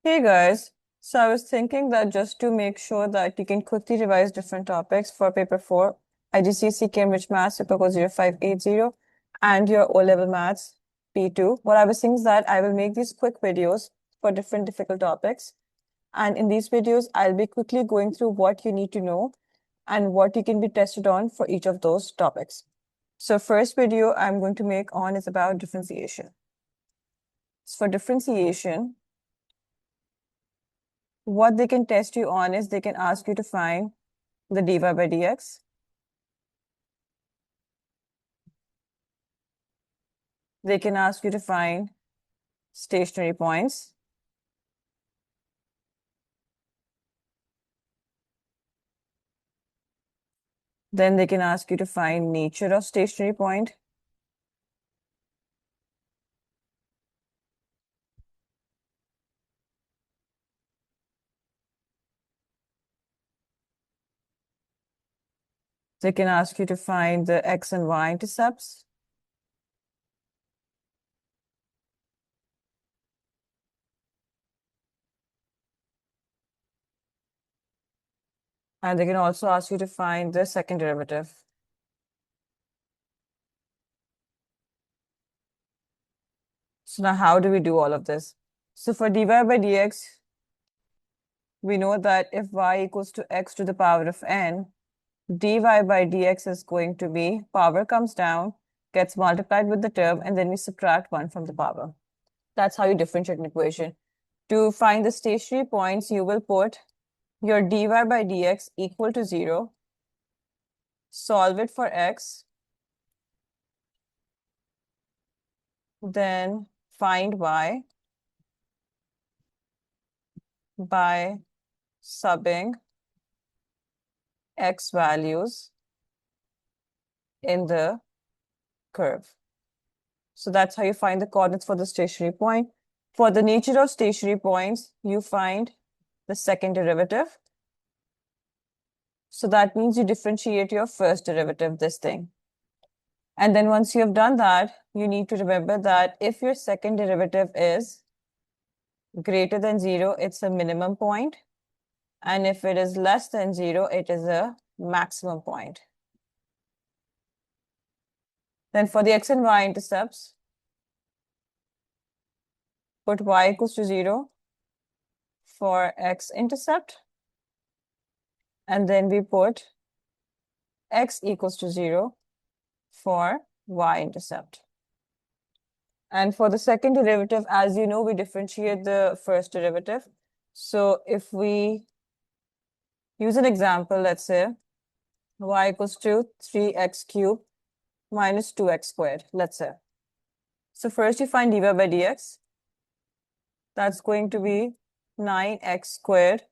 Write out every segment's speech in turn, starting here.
Hey guys, so I was thinking that just to make sure that you can quickly revise different topics for paper 4, IGCSE Cambridge Maths, paper 0580, and your O-level maths P2. What I was saying is that I will make these quick videos for different difficult topics. And in these videos, I'll be quickly going through what you need to know and what you can be tested on for each of those topics. So first video I'm going to make on is about differentiation. So for differentiation, what they can test you on is they can ask you to find the dy by dx. They can ask you to find stationary points. Then they can ask you to find nature of stationary point. They can ask you to find the x and y intercepts. And they can also ask you to find the second derivative. So now how do we do all of this? So for dy by dx, we know that if y equals to x to the power of n, dy by dx is going to be power comes down, gets multiplied with the term, and then we subtract 1 from the power. That's how you differentiate an equation. To find the stationary points, you will put your dy by dx equal to 0, solve it for x, then find y by subbing x values in the curve. So that's how you find the coordinates for the stationary point. For the nature of stationary points, you find the second derivative. So that means you differentiate your first derivative, this thing. And then once you have done that, you need to remember that if your second derivative is greater than 0, it's a minimum point. And if it is less than 0, it is a maximum point. Then for the x and y intercepts, put y equals to 0 for x-intercept. And then we put x equals to 0 for y-intercept. And for the second derivative, as you know, we differentiate the first derivative. So if we use an example, let's say y equals to 3x cubed minus 2x squared, let's say. So first you find dy by dx. That's going to be 9x squared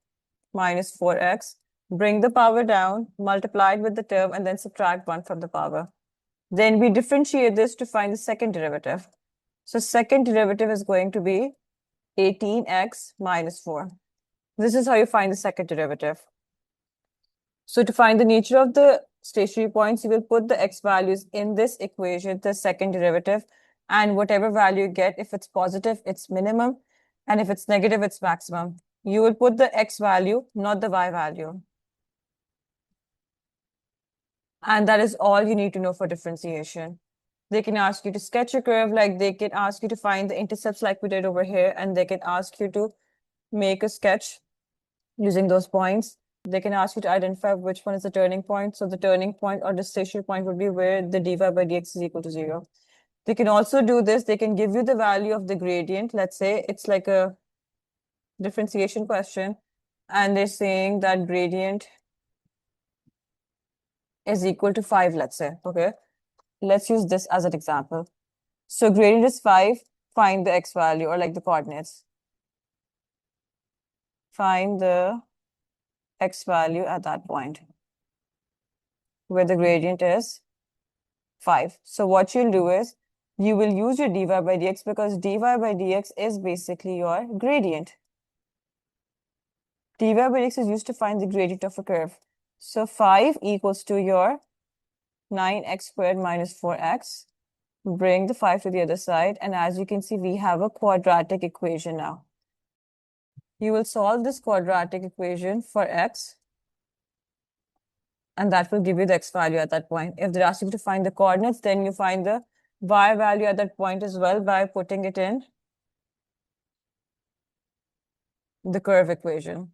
minus 4x. Bring the power down, multiply it with the term, and then subtract 1 from the power. Then we differentiate this to find the second derivative. So second derivative is going to be 18x minus 4. This is how you find the second derivative. So to find the nature of the stationary points, you will put the x values in this equation, the second derivative, and whatever value you get, if it's positive, it's minimum, and if it's negative, it's maximum. You will put the x value, not the y value. And that is all you need to know for differentiation. They can ask you to sketch a curve, like they can ask you to find the intercepts like we did over here, and they can ask you to make a sketch using those points. They can ask you to identify which one is the turning point. So the turning point or the stationary point would be where the dy by dx is equal to 0. They can also do this. They can give you the value of the gradient. Let's say it's like a differentiation question, and they're saying that gradient is equal to 5, let's say. Okay, let's use this as an example. So gradient is 5, find the x value or like the coordinates. Find the x value at that point where the gradient is 5. So what you'll do is you will use your dy by dx because dy by dx is basically your gradient. dy by dx is used to find the gradient of a curve. So 5 equals to your 9x squared minus 4x. Bring the 5 to the other side, and as you can see, we have a quadratic equation now. You will solve this quadratic equation for x, and that will give you the x value at that point. If they're asking you to find the coordinates, then you find the y value at that point as well by putting it in the curve equation.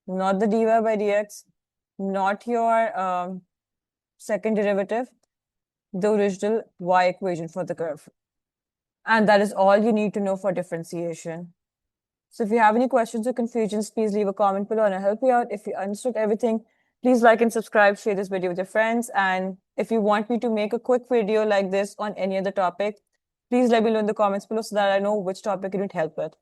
Not the dy by dx, not your second derivative, the original y equation for the curve. And that is all you need to know for differentiation. So if you have any questions or confusions, please leave a comment below and I'll help you out. If you understood everything, please like and subscribe, share this video with your friends. And if you want me to make a quick video like this on any other topic, please let me know in the comments below so that I know which topic you need help with.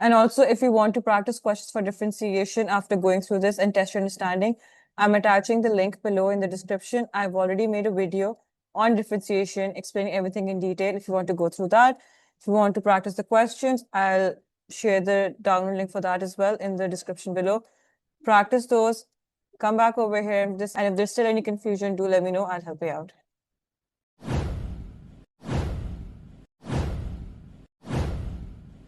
And also, if you want to practice questions for differentiation after going through this and test your understanding, I'm attaching the link below in the description. I've already made a video on differentiation, explaining everything in detail if you want to go through that. If you want to practice the questions, I'll share the download link for that as well in the description below. Practice those, come back over here, and if there's still any confusion, do let me know. I'll help you out.